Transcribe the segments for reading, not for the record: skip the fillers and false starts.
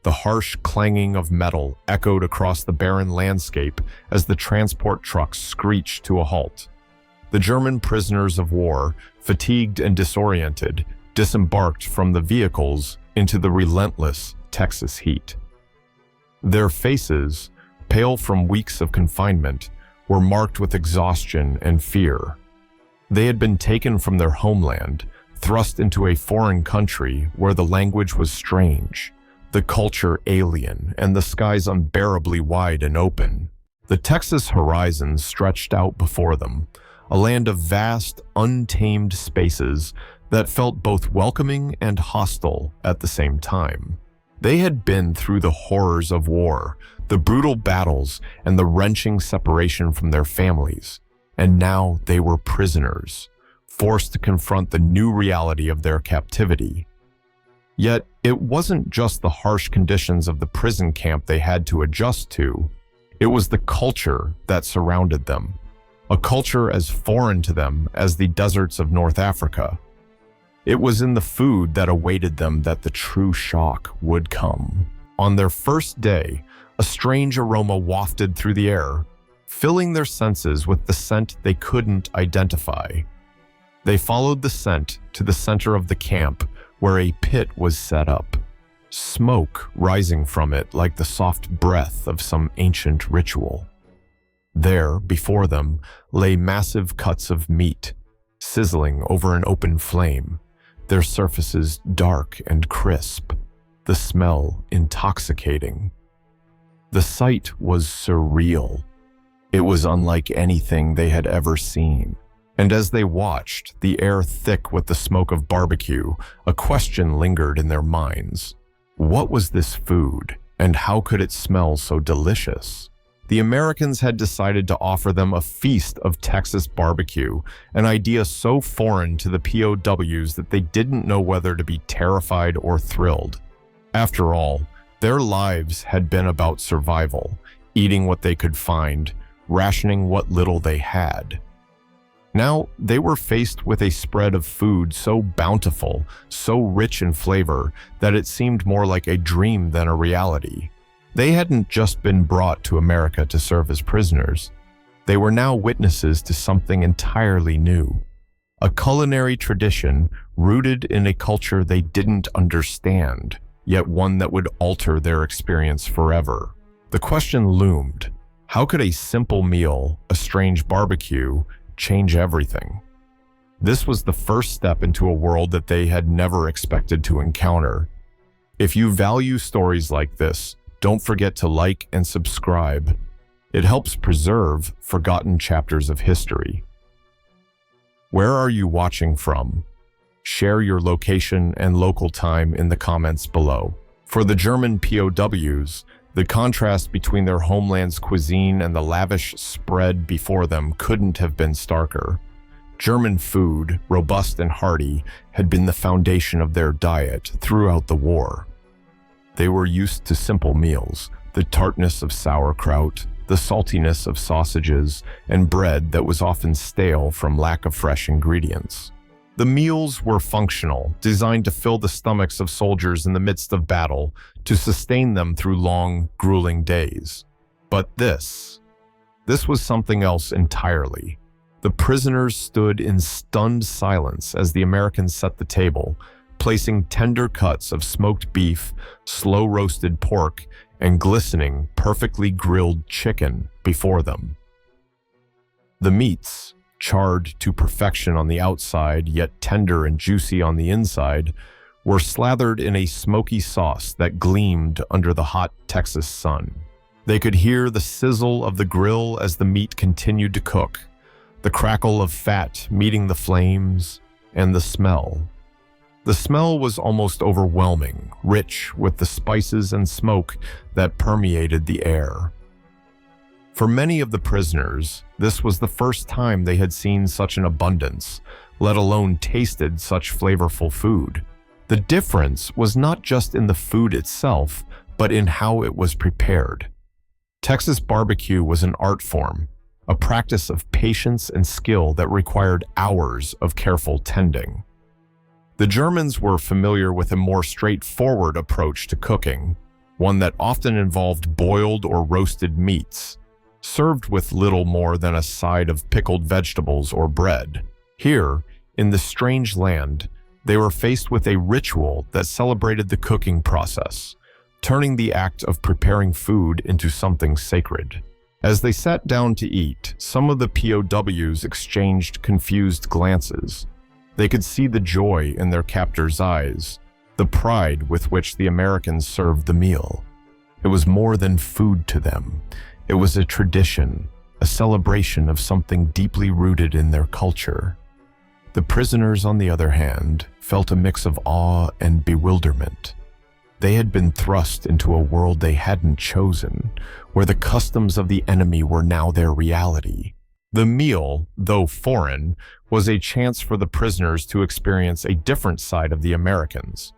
The harsh clanging of metal echoed across the barren landscape as the transport trucks screeched to a halt. The German prisoners of war, fatigued and disoriented, disembarked from the vehicles into the relentless Texas heat. Their faces, pale from weeks of confinement, were marked with exhaustion and fear. They had been taken from their homeland, thrust into a foreign country where the language was strange, the culture alien, and the skies unbearably wide and open. The Texas horizon stretched out before them, a land of vast, untamed spaces that felt both welcoming and hostile at the same time. They had been through the horrors of war, the brutal battles, and the wrenching separation from their families, and now they were prisoners, forced to confront the new reality of their captivity. Yet, it wasn't just the harsh conditions of the prison camp they had to adjust to. It was the culture that surrounded them, a culture as foreign to them as the deserts of North Africa. It was in the food that awaited them that the true shock would come. On their first day, a strange aroma wafted through the air, filling their senses with the scent they couldn't identify. They followed the scent to the center of the camp, where a pit was set up, smoke rising from it like the soft breath of some ancient ritual. There, before them, lay massive cuts of meat, sizzling over an open flame, their surfaces dark and crisp, the smell intoxicating. The sight was surreal. It was unlike anything they had ever seen. And as they watched, the air thick with the smoke of barbecue, a question lingered in their minds. What was this food, and how could it smell so delicious? The Americans had decided to offer them a feast of Texas barbecue, an idea so foreign to the POWs that they didn't know whether to be terrified or thrilled. After all, their lives had been about survival, eating what they could find, rationing what little they had. Now, they were faced with a spread of food so bountiful, so rich in flavor, that it seemed more like a dream than a reality. They hadn't just been brought to America to serve as prisoners. They were now witnesses to something entirely new, a culinary tradition rooted in a culture they didn't understand, yet one that would alter their experience forever. The question loomed: how could a simple meal, a strange barbecue, change everything? This was the first step into a world that they had never expected to encounter. If you value stories like this, don't forget to like and subscribe. It helps preserve forgotten chapters of history. Where are you watching from? Share your location and local time in the comments below. For the German POWs, the contrast between their homeland's cuisine and the lavish spread before them couldn't have been starker. German food, robust and hearty, had been the foundation of their diet throughout the war. They were used to simple meals, the tartness of sauerkraut, the saltiness of sausages, and bread that was often stale from lack of fresh ingredients. The meals were functional, designed to fill the stomachs of soldiers in the midst of battle, to sustain them through long, grueling days. But this was something else entirely. The prisoners stood in stunned silence as the Americans set the table, placing tender cuts of smoked beef, slow-roasted pork, and glistening, perfectly grilled chicken before them. The meats, charred to perfection on the outside, yet tender and juicy on the inside, were slathered in a smoky sauce that gleamed under the hot Texas sun. They could hear the sizzle of the grill as the meat continued to cook, the crackle of fat meeting the flames, and the smell. The smell was almost overwhelming, rich with the spices and smoke that permeated the air. For many of the prisoners, this was the first time they had seen such an abundance, let alone tasted such flavorful food. The difference was not just in the food itself, but in how it was prepared. Texas barbecue was an art form, a practice of patience and skill that required hours of careful tending. The Germans were familiar with a more straightforward approach to cooking. one that often involved boiled or roasted meats, served with little more than a side of pickled vegetables or bread. Here, in the strange land, they were faced with a ritual that celebrated the cooking process, turning the act of preparing food into something sacred. As they sat down to eat, some of the POWs exchanged confused glances. They could see the joy in their captors' eyes, the pride with which the Americans served the meal. It was more than food to them. It was a tradition, a celebration of something deeply rooted in their culture. The prisoners, on the other hand, felt a mix of awe and bewilderment. They had been thrust into a world they hadn't chosen, where the customs of the enemy were now their reality. The meal, though foreign, was a chance for the prisoners to experience a different side of the Americans.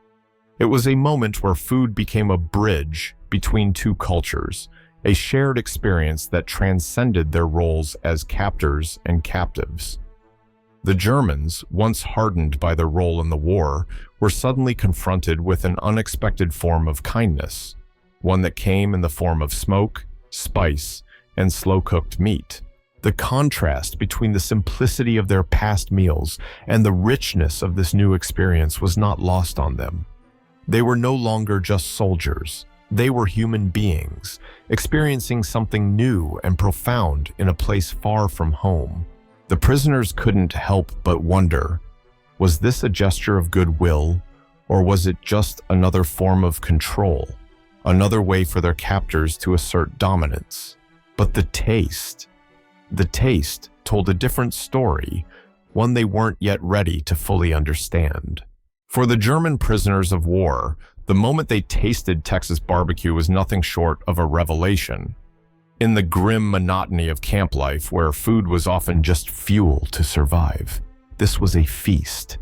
It was a moment where food became a bridge between two cultures, a shared experience that transcended their roles as captors and captives. The Germans, once hardened by their role in the war, were suddenly confronted with an unexpected form of kindness, one that came in the form of smoke, spice, and slow-cooked meat. The contrast between the simplicity of their past meals and the richness of this new experience was not lost on them. They were no longer just soldiers. They were human beings, experiencing something new and profound in a place far from home. The prisoners couldn't help but wonder, was this a gesture of goodwill, or was it just another form of control, another way for their captors to assert dominance? But the taste told a different story, one they weren't yet ready to fully understand. For the German prisoners of war, the moment they tasted Texas barbecue was nothing short of a revelation. In the grim monotony of camp life, where food was often just fuel to survive, this was a feast,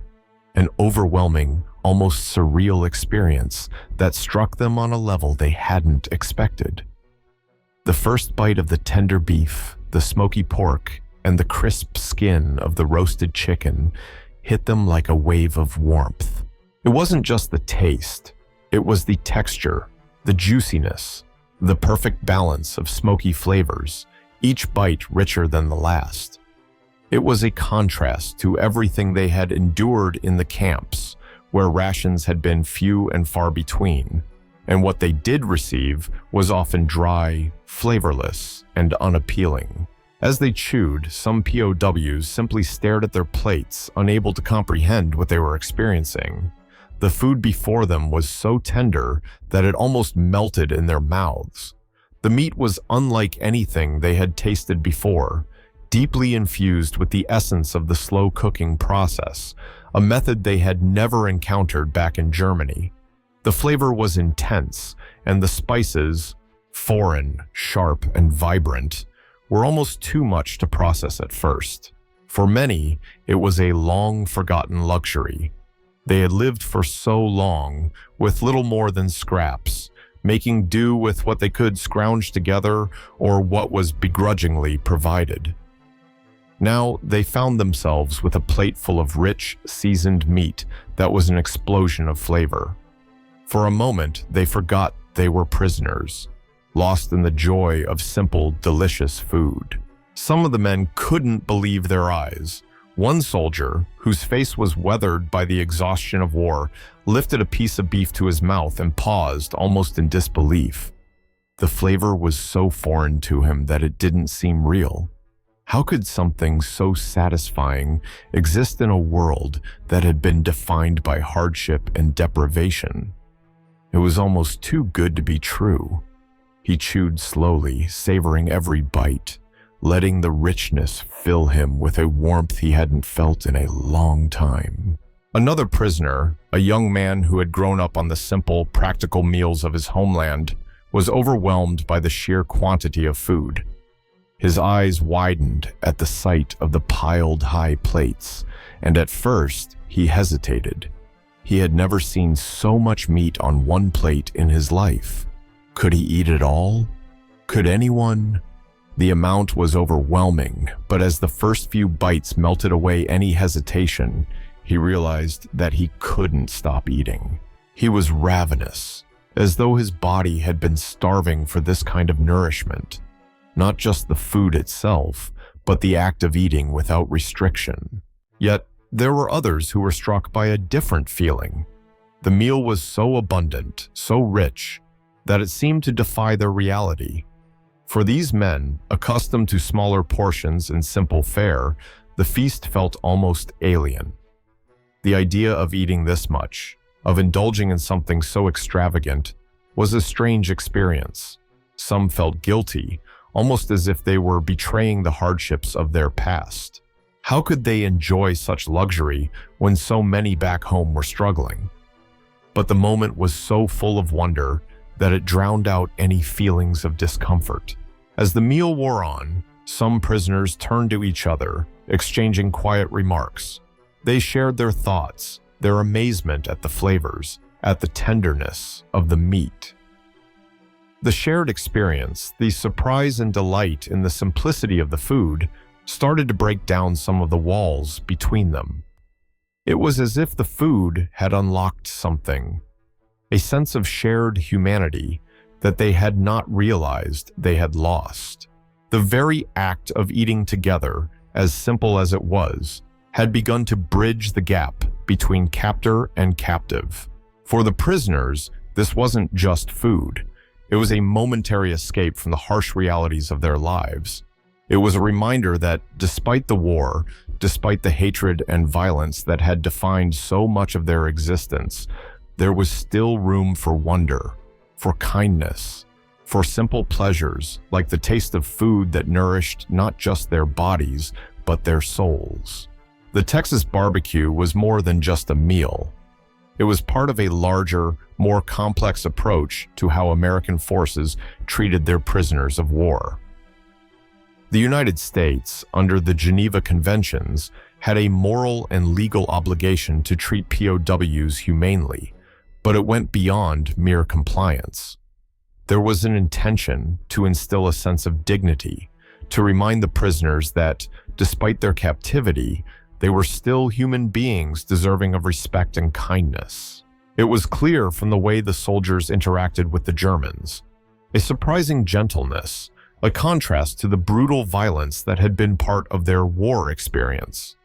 an overwhelming, almost surreal experience that struck them on a level they hadn't expected. The first bite of the tender beef, the smoky pork, and the crisp skin of the roasted chicken hit them like a wave of warmth. It wasn't just the taste, it was the texture, the juiciness, the perfect balance of smoky flavors, each bite richer than the last. It was a contrast to everything they had endured in the camps, where rations had been few and far between, and what they did receive was often dry, flavorless, and unappealing. As they chewed, some POWs simply stared at their plates, unable to comprehend what they were experiencing. The food before them was so tender that it almost melted in their mouths. The meat was unlike anything they had tasted before, deeply infused with the essence of the slow cooking process, a method they had never encountered back in Germany. The flavor was intense, and the spices, foreign, sharp, and vibrant, were almost too much to process at first. For many, it was a long-forgotten luxury. They had lived for so long, with little more than scraps, making do with what they could scrounge together or what was begrudgingly provided. Now they found themselves with a plate full of rich, seasoned meat that was an explosion of flavor. For a moment, they forgot they were prisoners, lost in the joy of simple, delicious food. Some of the men couldn't believe their eyes. One soldier, whose face was weathered by the exhaustion of war, lifted a piece of beef to his mouth and paused, almost in disbelief. The flavor was so foreign to him that it didn't seem real. How could something so satisfying exist in a world that had been defined by hardship and deprivation? It was almost too good to be true. He chewed slowly, savoring every bite, letting the richness fill him with a warmth he hadn't felt in a long time. Another prisoner, a young man who had grown up on the simple, practical meals of his homeland, was overwhelmed by the sheer quantity of food. His eyes widened at the sight of the piled high plates, and at first he hesitated. He had never seen so much meat on one plate in his life. Could he eat it all? Could anyone? The amount was overwhelming, but as the first few bites melted away any hesitation, he realized that he couldn't stop eating. He was ravenous, as though his body had been starving for this kind of nourishment. Not just the food itself, but the act of eating without restriction. Yet, there were others who were struck by a different feeling. The meal was so abundant, so rich, that it seemed to defy their reality. For these men, accustomed to smaller portions and simple fare, the feast felt almost alien. The idea of eating this much, of indulging in something so extravagant, was a strange experience. Some felt guilty, almost as if they were betraying the hardships of their past. How could they enjoy such luxury when so many back home were struggling? But the moment was so full of wonder that it drowned out any feelings of discomfort. As the meal wore on, some prisoners turned to each other, exchanging quiet remarks. They shared their thoughts, their amazement at the flavors, at the tenderness of the meat. The shared experience, the surprise and delight in the simplicity of the food, started to break down some of the walls between them. It was as if the food had unlocked something, a sense of shared humanity that they had not realized they had lost. The very act of eating together, as simple as it was, had begun to bridge the gap between captor and captive. For the prisoners, this wasn't just food. It was a momentary escape from the harsh realities of their lives. It was a reminder that despite the war, despite the hatred and violence that had defined so much of their existence, there was still room for wonder, for kindness, for simple pleasures like the taste of food that nourished not just their bodies, but their souls. The Texas barbecue was more than just a meal. It was part of a larger, more complex approach to how American forces treated their prisoners of war. The United States, under the Geneva Conventions, had a moral and legal obligation to treat POWs humanely, but it went beyond mere compliance. There was an intention to instill a sense of dignity, to remind the prisoners that, despite their captivity, they were still human beings deserving of respect and kindness. It was clear from the way the soldiers interacted with the Germans, a surprising gentleness, a contrast to the brutal violence that had been part of their war experience.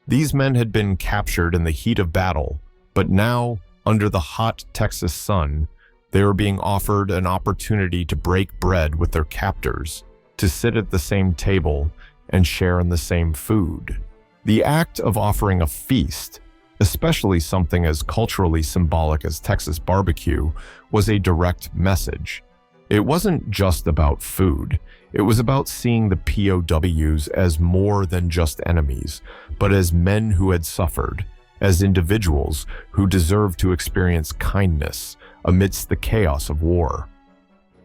These men had been captured in the heat of battle, but now, under the hot Texas sun, they were being offered an opportunity to break bread with their captors, to sit at the same table and share in the same food. The act of offering a feast, especially something as culturally symbolic as Texas barbecue, was a direct message. It wasn't just about food. It was about seeing the POWs as more than just enemies, but as men who had suffered, as individuals who deserved to experience kindness amidst the chaos of war.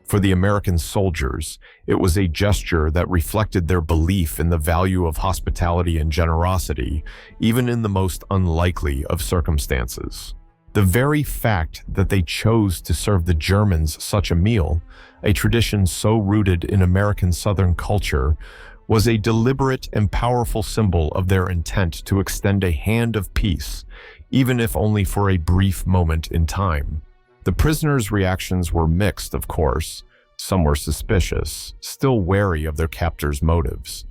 For the American soldiers, it was a gesture that reflected their belief in the value of hospitality and generosity, even in the most unlikely of circumstances. The very fact that they chose to serve the Germans such a meal, a tradition so rooted in American Southern culture, was a deliberate and powerful symbol of their intent to extend a hand of peace, even if only for a brief moment in time. The prisoners' reactions were mixed, of course. Some were suspicious, still wary of their captors' motives.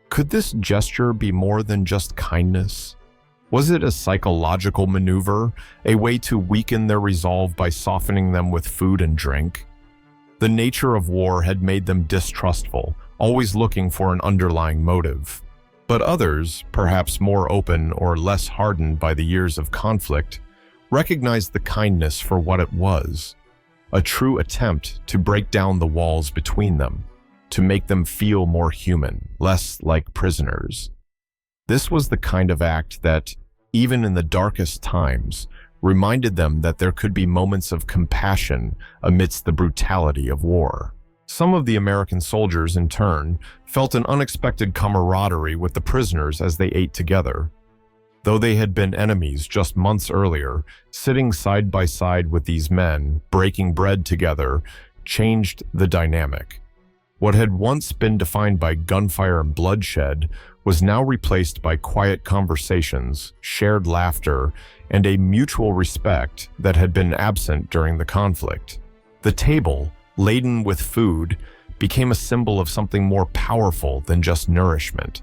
Could this gesture be more than just kindness? Was it a psychological maneuver, a way to weaken their resolve by softening them with food and drink? The nature of war had made them distrustful, always looking for an underlying motive. But others, perhaps more open or less hardened by the years of conflict, recognized the kindness for what it was, a true attempt to break down the walls between them, to make them feel more human, less like prisoners. This was the kind of act that, even in the darkest times, reminded them that there could be moments of compassion amidst the brutality of war. Some of the American soldiers, in turn, felt an unexpected camaraderie with the prisoners as they ate together. Though they had been enemies just months earlier, sitting side by side with these men, breaking bread together, changed the dynamic. What had once been defined by gunfire and bloodshed was now replaced by quiet conversations, shared laughter, and a mutual respect that had been absent during the conflict. The table, laden with food, became a symbol of something more powerful than just nourishment.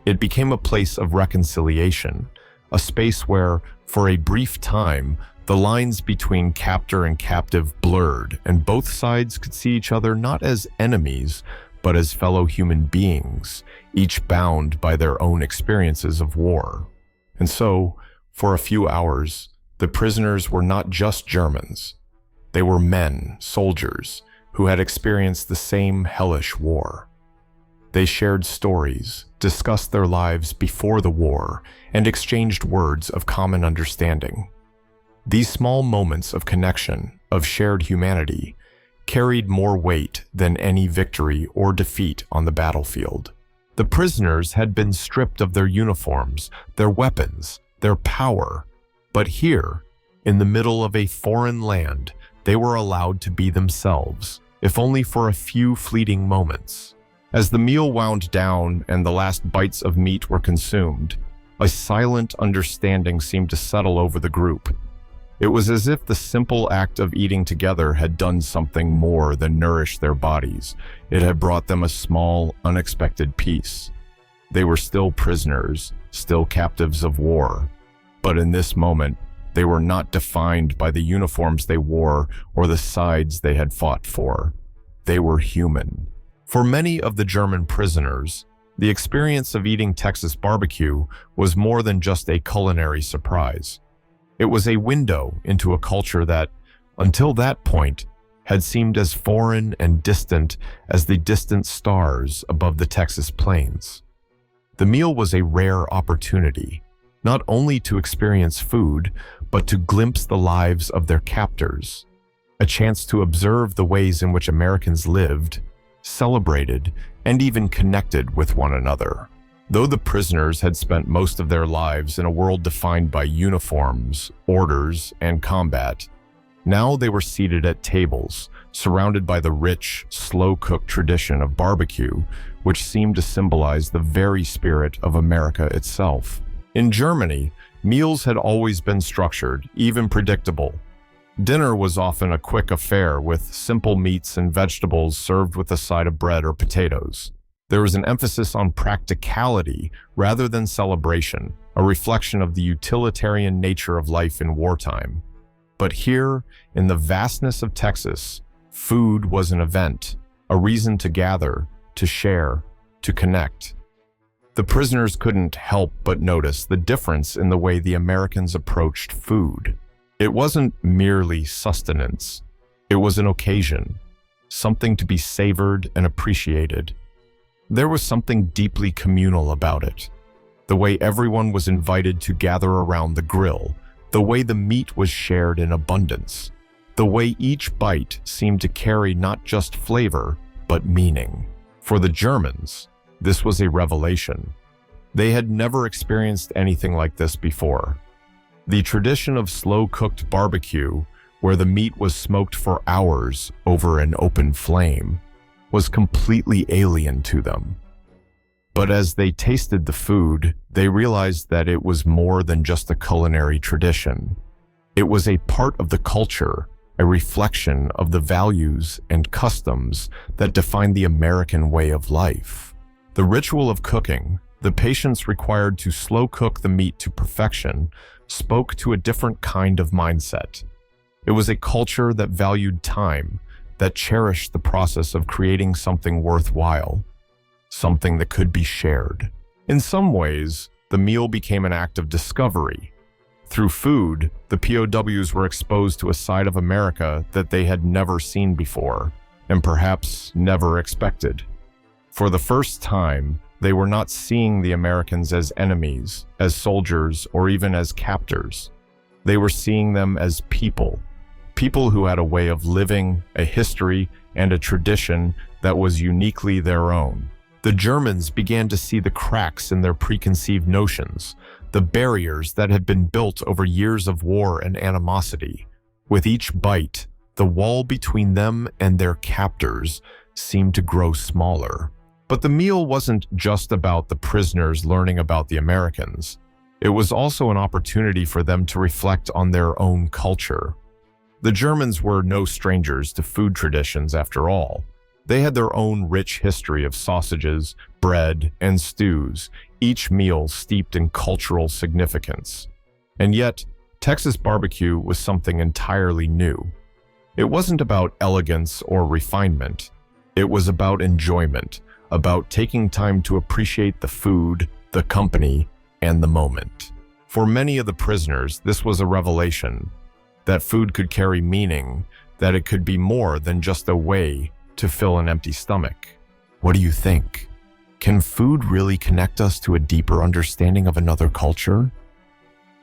It became a place of reconciliation, a space where, for a brief time, the lines between captor and captive blurred, and both sides could see each other not as enemies, but as fellow human beings, each bound by their own experiences of war. And so, for a few hours, the prisoners were not just Germans. They were men, soldiers, who had experienced the same hellish war. They shared stories, discussed their lives before the war, and exchanged words of common understanding. These small moments of connection, of shared humanity, carried more weight than any victory or defeat on the battlefield. The prisoners had been stripped of their uniforms, their weapons, their power, but here, in the middle of a foreign land, they were allowed to be themselves, if only for a few fleeting moments. As the meal wound down and the last bites of meat were consumed, a silent understanding seemed to settle over the group. It was as if the simple act of eating together had done something more than nourish their bodies. It had brought them a small, unexpected peace. They were still prisoners, still captives of war. But in this moment, they were not defined by the uniforms they wore or the sides they had fought for. They were human. For many of the German prisoners, the experience of eating Texas barbecue was more than just a culinary surprise. It was a window into a culture that, until that point, had seemed as foreign and distant as the distant stars above the Texas plains. The meal was a rare opportunity, not only to experience food, but to glimpse the lives of their captors, a chance to observe the ways in which Americans lived, celebrated, and even connected with one another. Though the prisoners had spent most of their lives in a world defined by uniforms, orders, and combat, now they were seated at tables, surrounded by the rich, slow-cooked tradition of barbecue, which seemed to symbolize the very spirit of America itself. In Germany, meals had always been structured, even predictable. Dinner was often a quick affair with simple meats and vegetables served with a side of bread or potatoes. There was an emphasis on practicality rather than celebration, a reflection of the utilitarian nature of life in wartime. But here, in the vastness of Texas, food was an event, a reason to gather, to share, to connect. The prisoners couldn't help but notice the difference in the way the Americans approached food. It wasn't merely sustenance. It was an occasion, something to be savored and appreciated. There was something deeply communal about it. The way everyone was invited to gather around the grill, the way the meat was shared in abundance, the way each bite seemed to carry not just flavor, but meaning. For the Germans, this was a revelation. They had never experienced anything like this before. The tradition of slow-cooked barbecue, where the meat was smoked for hours over an open flame, was completely alien to them. But as they tasted the food, they realized that it was more than just a culinary tradition. It was a part of the culture, a reflection of the values and customs that define the American way of life. The ritual of cooking, the patience required to slow cook the meat to perfection, spoke to a different kind of mindset. It was a culture that valued time, that cherished the process of creating something worthwhile, something that could be shared. In some ways, the meal became an act of discovery. Through food, the POWs were exposed to a side of America that they had never seen before, and perhaps never expected. For the first time, they were not seeing the Americans as enemies, as soldiers, or even as captors. They were seeing them as people who had a way of living, a history, and a tradition that was uniquely their own. The Germans began to see the cracks in their preconceived notions, the barriers that had been built over years of war and animosity. With each bite, the wall between them and their captors seemed to grow smaller. But the meal wasn't just about the prisoners learning about the Americans. It was also an opportunity for them to reflect on their own culture. The Germans were no strangers to food traditions after all. They had their own rich history of sausages, bread, and stews, each meal steeped in cultural significance. And yet, Texas barbecue was something entirely new. It wasn't about elegance or refinement. It was about enjoyment, about taking time to appreciate the food, the company, and the moment. For many of the prisoners, this was a revelation, that food could carry meaning, that it could be more than just a way to fill an empty stomach. What do you think? Can food really connect us to a deeper understanding of another culture?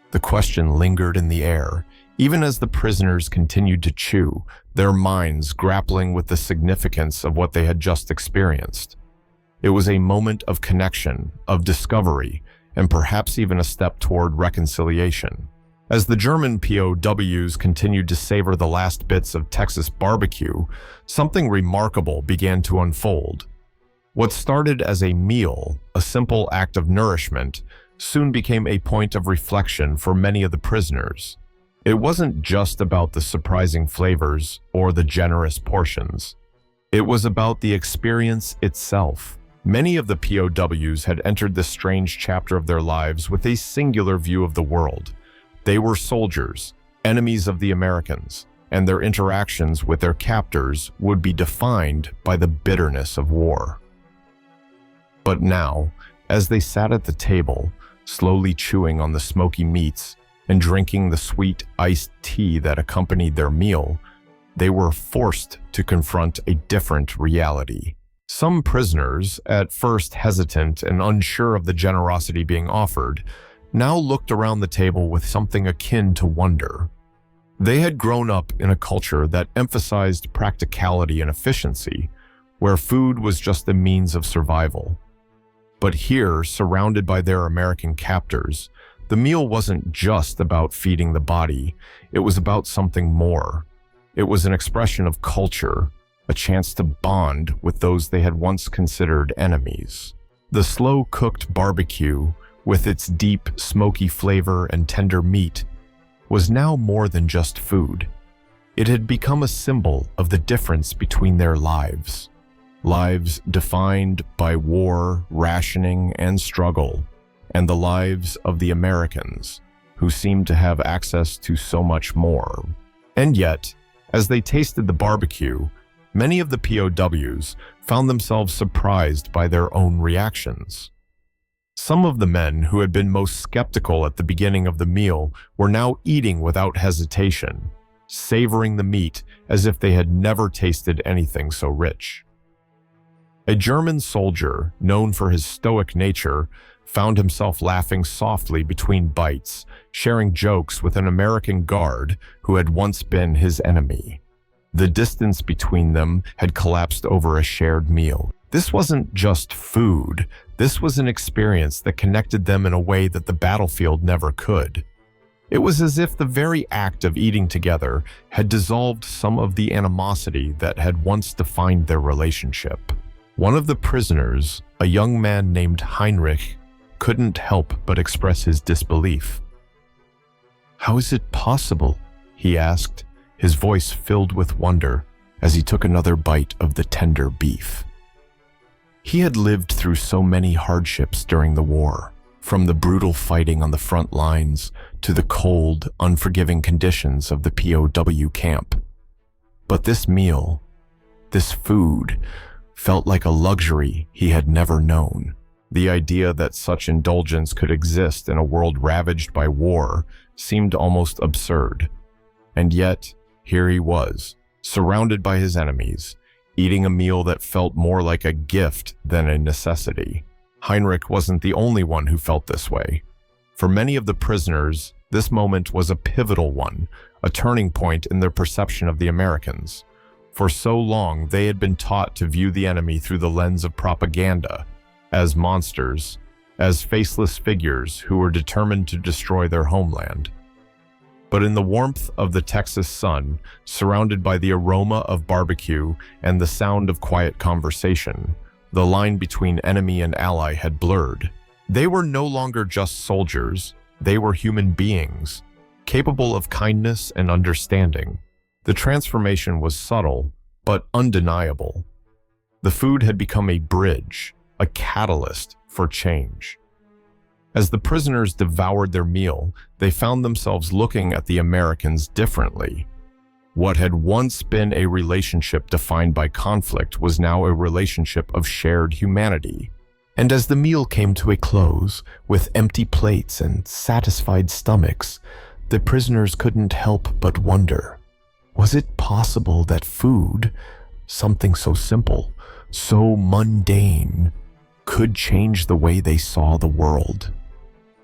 The question lingered in the air, even as the prisoners continued to chew, their minds grappling with the significance of what they had just experienced. It was a moment of connection, of discovery, and perhaps even a step toward reconciliation. As the German POWs continued to savor the last bits of Texas barbecue, something remarkable began to unfold. What started as a meal, a simple act of nourishment, soon became a point of reflection for many of the prisoners. It wasn't just about the surprising flavors or the generous portions. It was about the experience itself. Many of the POWs had entered this strange chapter of their lives with a singular view of the world. They were soldiers, enemies of the Americans, and their interactions with their captors would be defined by the bitterness of war. But now, as they sat at the table, slowly chewing on the smoky meats and drinking the sweet iced tea that accompanied their meal, they were forced to confront a different reality. Some prisoners, at first hesitant and unsure of the generosity being offered, now looked around the table with something akin to wonder. They had grown up in a culture that emphasized practicality and efficiency, where food was just a means of survival. But here, surrounded by their American captors, the meal wasn't just about feeding the body, it was about something more. It was an expression of culture, a chance to bond with those they had once considered enemies. The slow-cooked barbecue, with its deep, smoky flavor and tender meat, was now more than just food. It had become a symbol of the difference between their lives. Lives defined by war, rationing, and struggle, and the lives of the Americans, who seemed to have access to so much more. And yet, as they tasted the barbecue, many of the POWs found themselves surprised by their own reactions. Some of the men who had been most skeptical at the beginning of the meal were now eating without hesitation, savoring the meat as if they had never tasted anything so rich. A German soldier, known for his stoic nature, found himself laughing softly between bites, sharing jokes with an American guard who had once been his enemy. The distance between them had collapsed over a shared meal. This wasn't just food. This was an experience that connected them in a way that the battlefield never could. It was as if the very act of eating together had dissolved some of the animosity that had once defined their relationship. One of the prisoners, a young man named Heinrich, couldn't help but express his disbelief. "How is it possible?" he asked, his voice filled with wonder as he took another bite of the tender beef. He had lived through so many hardships during the war, from the brutal fighting on the front lines to the cold, unforgiving conditions of the POW camp. But this meal, this food, felt like a luxury he had never known. The idea that such indulgence could exist in a world ravaged by war seemed almost absurd. And yet, here he was, surrounded by his enemies, eating a meal that felt more like a gift than a necessity. Heinrich wasn't the only one who felt this way. For many of the prisoners, this moment was a pivotal one, a turning point in their perception of the Americans. For so long, they had been taught to view the enemy through the lens of propaganda, as monsters, as faceless figures who were determined to destroy their homeland. But in the warmth of the Texas sun, surrounded by the aroma of barbecue and the sound of quiet conversation, The line between enemy and ally had blurred. They were no longer just soldiers, they were human beings, capable of kindness and understanding. The transformation was subtle, but undeniable. The food had become a bridge, a catalyst for change. As the prisoners devoured their meal, they found themselves looking at the Americans differently. What had once been a relationship defined by conflict was now a relationship of shared humanity. And as the meal came to a close, with empty plates and satisfied stomachs, the prisoners couldn't help but wonder, was it possible that food, something so simple, so mundane, could change the way they saw the world?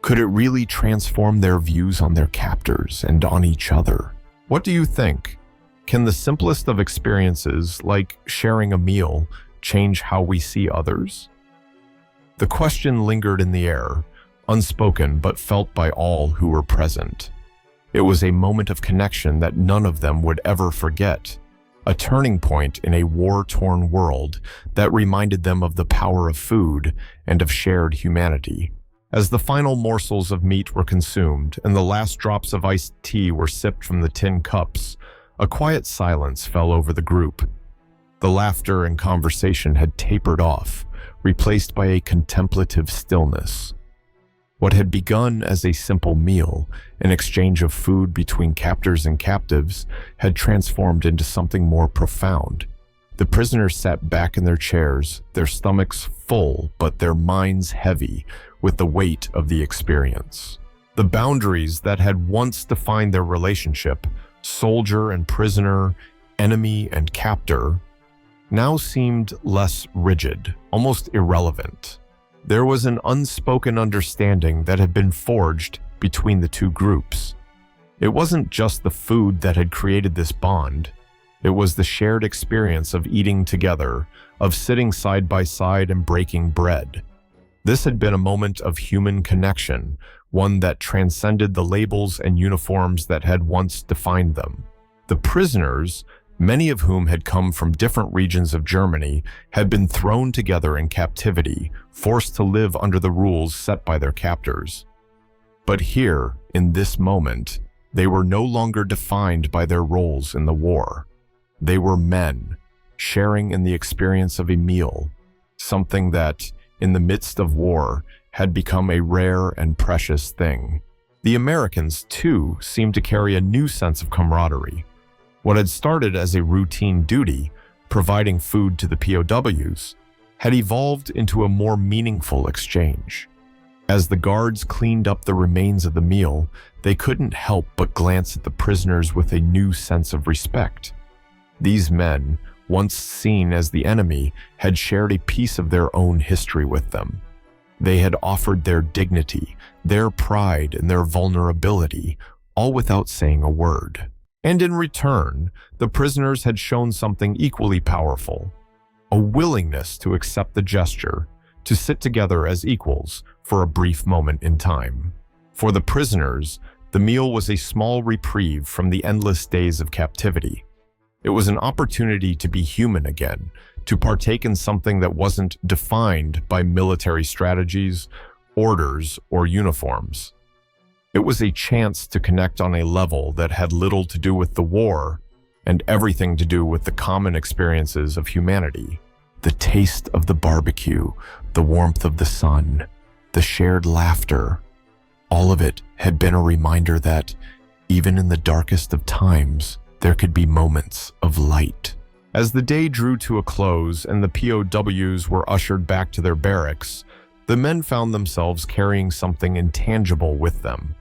Could it really transform their views on their captors and on each other? What do you think? Can the simplest of experiences, like sharing a meal, change how we see others? The question lingered in the air, unspoken but felt by all who were present. It was a moment of connection that none of them would ever forget, a turning point in a war-torn world that reminded them of the power of food and of shared humanity. As the final morsels of meat were consumed and the last drops of iced tea were sipped from the tin cups, a quiet silence fell over the group. The laughter and conversation had tapered off, replaced by a contemplative stillness. What had begun as a simple meal, an exchange of food between captors and captives, had transformed into something more profound. The prisoners sat back in their chairs, their stomachs full but their minds heavy with the weight of the experience. The boundaries that had once defined their relationship, soldier and prisoner, enemy and captor, now seemed less rigid, almost irrelevant. There was an unspoken understanding that had been forged between the two groups. It wasn't just the food that had created this bond. It was the shared experience of eating together, of sitting side by side and breaking bread. This had been a moment of human connection, one that transcended the labels and uniforms that had once defined them. The prisoners, many of whom had come from different regions of Germany, had been thrown together in captivity, forced to live under the rules set by their captors. But here, in this moment, they were no longer defined by their roles in the war. They were men, sharing in the experience of a meal, something that, in the midst of war, had become a rare and precious thing. The Americans, too, seemed to carry a new sense of camaraderie. What had started as a routine duty, providing food to the POWs, had evolved into a more meaningful exchange. As the guards cleaned up the remains of the meal, they couldn't help but glance at the prisoners with a new sense of respect. These men, once seen as the enemy, had shared a piece of their own history with them. They had offered their dignity, their pride, and their vulnerability, all without saying a word. And in return, the prisoners had shown something equally powerful, a willingness to accept the gesture, to sit together as equals for a brief moment in time. For the prisoners, the meal was a small reprieve from the endless days of captivity. It was an opportunity to be human again, to partake in something that wasn't defined by military strategies, orders, or uniforms. It was a chance to connect on a level that had little to do with the war and everything to do with the common experiences of humanity. The taste of the barbecue, the warmth of the sun, the shared laughter, all of it had been a reminder that, even in the darkest of times, there could be moments of light. As the day drew to a close and the POWs were ushered back to their barracks, the men found themselves carrying something intangible with them.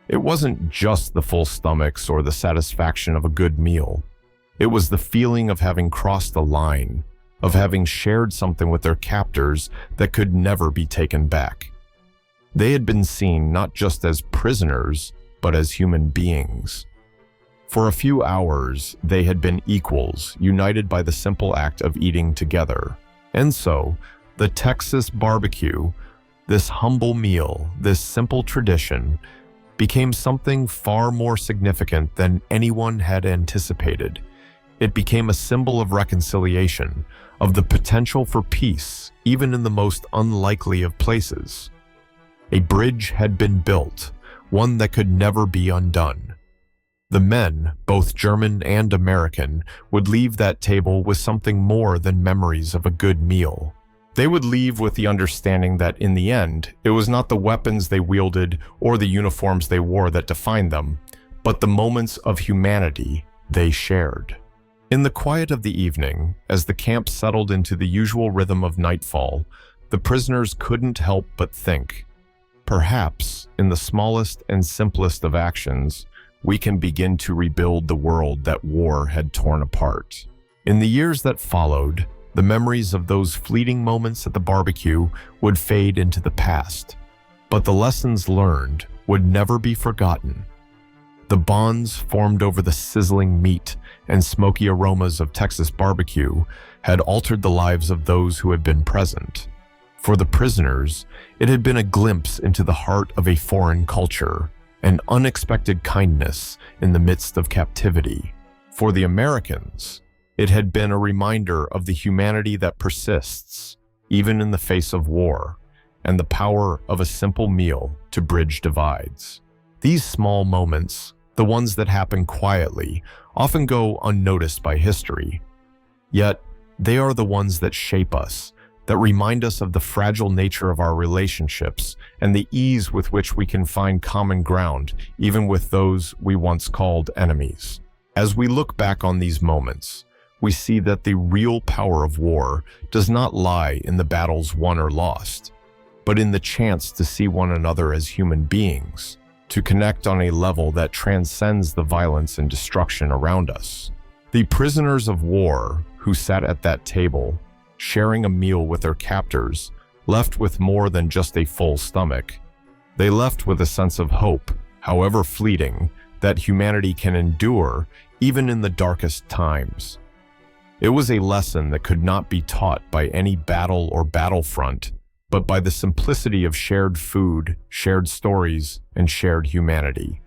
It wasn't just the full stomachs or the satisfaction of a good meal. It was the feeling of having crossed a line, of having shared something with their captors that could never be taken back. They had been seen not just as prisoners, but as human beings. For a few hours, they had been equals, united by the simple act of eating together. And so, the Texas barbecue, this humble meal, this simple tradition, became something far more significant than anyone had anticipated. It became a symbol of reconciliation, of the potential for peace, even in the most unlikely of places. A bridge had been built, one that could never be undone. The men, both German and American, would leave that table with something more than memories of a good meal. They would leave with the understanding that, in the end, it was not the weapons they wielded or the uniforms they wore that defined them, but the moments of humanity they shared. In the quiet of the evening, as the camp settled into the usual rhythm of nightfall, the prisoners couldn't help but think, perhaps, in the smallest and simplest of actions, we can begin to rebuild the world that war had torn apart. In the years that followed, the memories of those fleeting moments at the barbecue would fade into the past, but the lessons learned would never be forgotten. The bonds formed over the sizzling meat and smoky aromas of Texas barbecue had altered the lives of those who had been present. For the prisoners, it had been a glimpse into the heart of a foreign culture, an unexpected kindness in the midst of captivity. For the Americans, it had been a reminder of the humanity that persists, even in the face of war, and the power of a simple meal to bridge divides. These small moments, the ones that happen quietly, often go unnoticed by history. Yet, they are the ones that shape us, that remind us of the fragile nature of our relationships and the ease with which we can find common ground, even with those we once called enemies. As we look back on these moments, we see that the real power of war does not lie in the battles won or lost, but in the chance to see one another as human beings, to connect on a level that transcends the violence and destruction around us. The prisoners of war who sat at that table, sharing a meal with their captors, left with more than just a full stomach. They left with a sense of hope, however fleeting, that humanity can endure even in the darkest times. It was a lesson that could not be taught by any battle or battlefront, but by the simplicity of shared food, shared stories, and shared humanity.